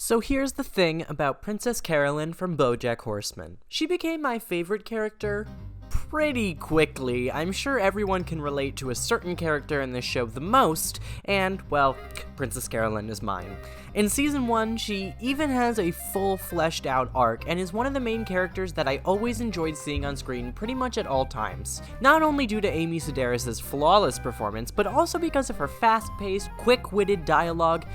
So here's the thing about Princess Carolyn from Bojack Horseman. She became my favorite character pretty quickly. I'm sure everyone can relate to a certain character in this show the most, and, well, Princess Carolyn is mine. In Season 1, she even has a full fleshed out arc, and is one of the main characters that I always enjoyed seeing on screen pretty much at all times. Not only due to Amy Sedaris' flawless performance, but also because of her fast-paced, quick-witted dialogue,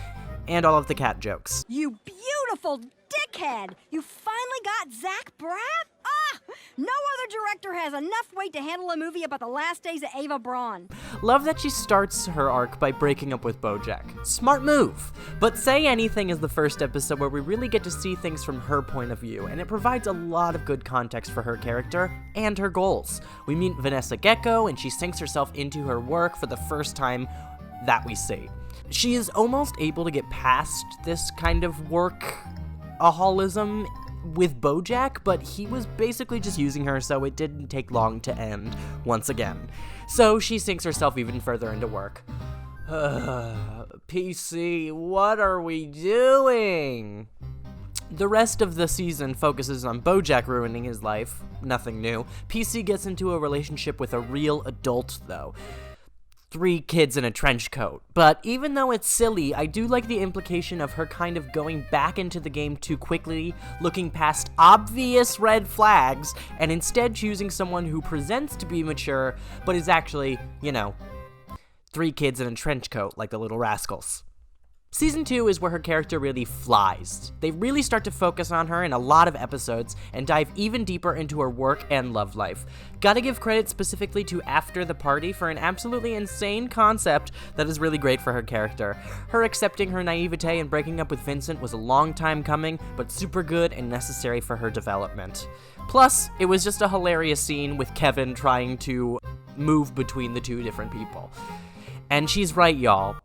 and all of the cat jokes. You beautiful dickhead! You finally got Zach Braff? Ah! No other director has enough weight to handle a movie about the last days of Ava Braun. Love that she starts her arc by breaking up with Bojack. Smart move! But Say Anything is the first episode where we really get to see things from her point of view, and it provides a lot of good context for her character and her goals. We meet Vanessa Gecko, and she sinks herself into her work for the first time that we see. She is almost able to get past this kind of workaholism with Bojack, but he was basically just using her, so it didn't take long to end once again. So she sinks herself even further into work. PC, what are we doing? The rest of the season focuses on Bojack ruining his life. Nothing new. PC gets into a relationship with a real adult, though. 3 kids in a trench coat. But even though it's silly, I do like the implication of her kind of going back into the game too quickly, looking past obvious red flags, and instead choosing someone who presents to be mature, but is actually, 3 kids in a trench coat like the Little Rascals. Season 2 is where her character really flies. They really start to focus on her in a lot of episodes and dive even deeper into her work and love life. Gotta give credit specifically to After the Party for an absolutely insane concept that is really great for her character. Her accepting her naivete and breaking up with Vincent was a long time coming, but super good and necessary for her development. Plus, it was just a hilarious scene with Kevin trying to move between the 2 different people. And she's right, y'all.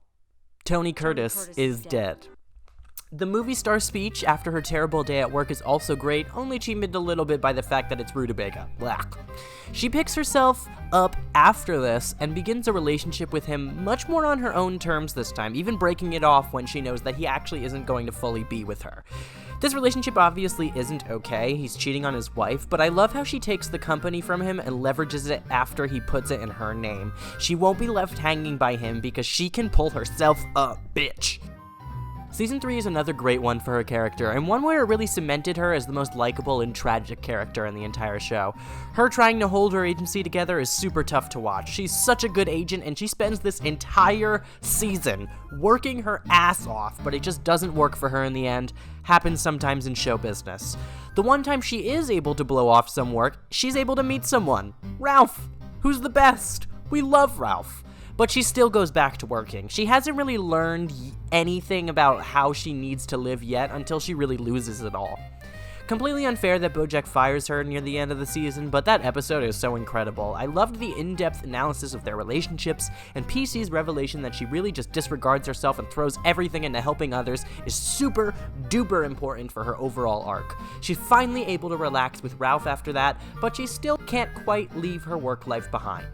Tony Curtis is dead. The movie star speech after her terrible day at work is also great, only cheapened a little bit by the fact that it's rutabaga. Blah. She picks herself up after this and begins a relationship with him much more on her own terms this time, even breaking it off when she knows that he actually isn't going to fully be with her. This relationship obviously isn't okay, he's cheating on his wife, but I love how she takes the company from him and leverages it after he puts it in her name. She won't be left hanging by him because she can pull herself up, bitch. Season 3 is another great one for her character, and one where it really cemented her as the most likable and tragic character in the entire show. Her trying to hold her agency together is super tough to watch. She's such a good agent, and she spends this entire season working her ass off, but it just doesn't work for her in the end. Happens sometimes in show business. The one time she is able to blow off some work, she's able to meet someone. Ralph, who's the best. We love Ralph. But she still goes back to working. She hasn't really learned anything about how she needs to live yet until she really loses it all. Completely unfair that Bojack fires her near the end of the season, but that episode is so incredible. I loved the in-depth analysis of their relationships, and PC's revelation that she really just disregards herself and throws everything into helping others is super duper important for her overall arc. She's finally able to relax with Ralph after that, but she still can't quite leave her work life behind.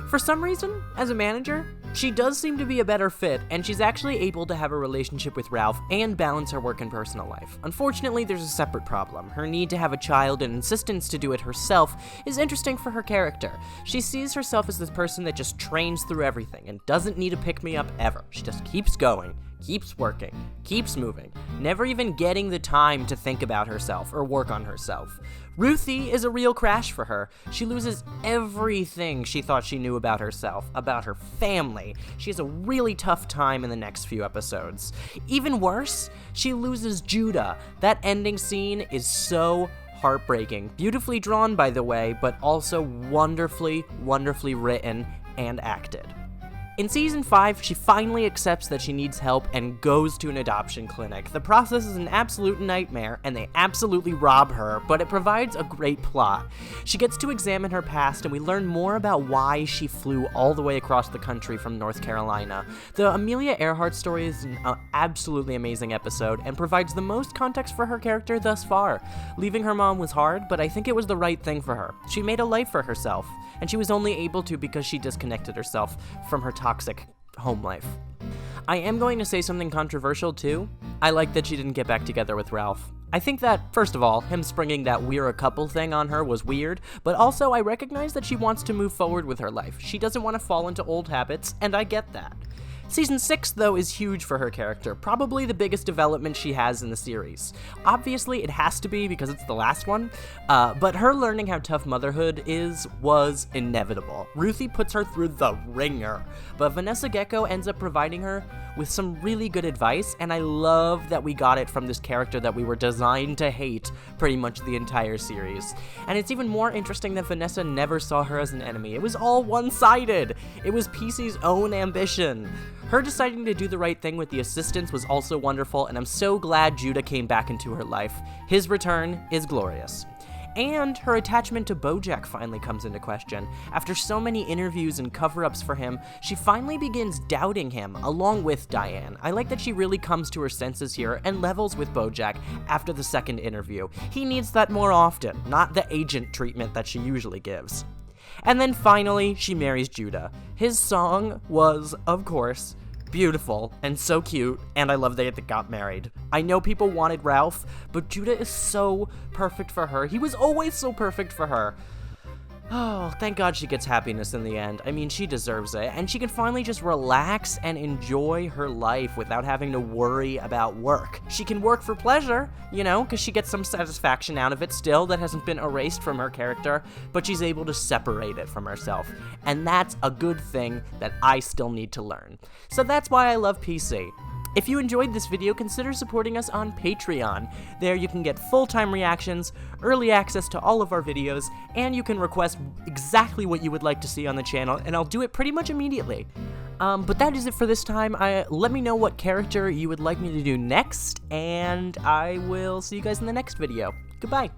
For some reason, as a manager, she does seem to be a better fit, and she's actually able to have a relationship with Ralph and balance her work and personal life. Unfortunately, there's a separate problem. Her need to have a child and insistence to do it herself is interesting for her character. She sees herself as this person that just trains through everything and doesn't need a pick-me-up ever. She just keeps going, keeps working, keeps moving, never even getting the time to think about herself or work on herself. Ruthie is a real crash for her. She loses everything she thought she knew about herself, about her family. She has a really tough time in the next few episodes. Even worse, she loses Judah. That ending scene is so heartbreaking. Beautifully drawn, by the way, but also wonderfully, wonderfully written and acted. In Season 5, she finally accepts that she needs help and goes to an adoption clinic. The process is an absolute nightmare, and they absolutely rob her, but it provides a great plot. She gets to examine her past, and we learn more about why she flew all the way across the country from North Carolina. The Amelia Earhart story is an absolutely amazing episode, and provides the most context for her character thus far. Leaving her mom was hard, but I think it was the right thing for her. She made a life for herself, and she was only able to because she disconnected herself from her toxic home life. I am going to say something controversial too. I like that she didn't get back together with Ralph. I think that, first of all, him springing that "we're a couple" thing on her was weird, but also I recognize that she wants to move forward with her life. She doesn't want to fall into old habits, and I get that. Season 6, though, is huge for her character, probably the biggest development she has in the series. Obviously, it has to be because it's the last one, but her learning how tough motherhood was inevitable. Ruthie puts her through the ringer, but Vanessa Gecko ends up providing her with some really good advice, and I love that we got it from this character that we were designed to hate pretty much the entire series. And it's even more interesting that Vanessa never saw her as an enemy. It was all one-sided. It was PC's own ambition. Her deciding to do the right thing with the assistants was also wonderful, and I'm so glad Judah came back into her life. His return is glorious. And her attachment to Bojack finally comes into question. After so many interviews and cover-ups for him, she finally begins doubting him, along with Diane. I like that she really comes to her senses here and levels with Bojack after the second interview. He needs that more often, not the agent treatment that she usually gives. And then finally, she marries Judah. His song was, of course, beautiful and so cute, and I love that they got married. I know people wanted Ralph, but Judah is so perfect for her. He was always so perfect for her. Oh, thank God she gets happiness in the end. I mean, she deserves it, and she can finally just relax and enjoy her life without having to worry about work. She can work for pleasure, you know, because she gets some satisfaction out of it still that hasn't been erased from her character, but she's able to separate it from herself, and that's a good thing that I still need to learn. So that's why I love PC. If you enjoyed this video, consider supporting us on Patreon. There you can get full-time reactions, early access to all of our videos, and you can request exactly what you would like to see on the channel, and I'll do it pretty much immediately. But that is it for this time. Let me know what character you would like me to do next, and I will see you guys in the next video. Goodbye.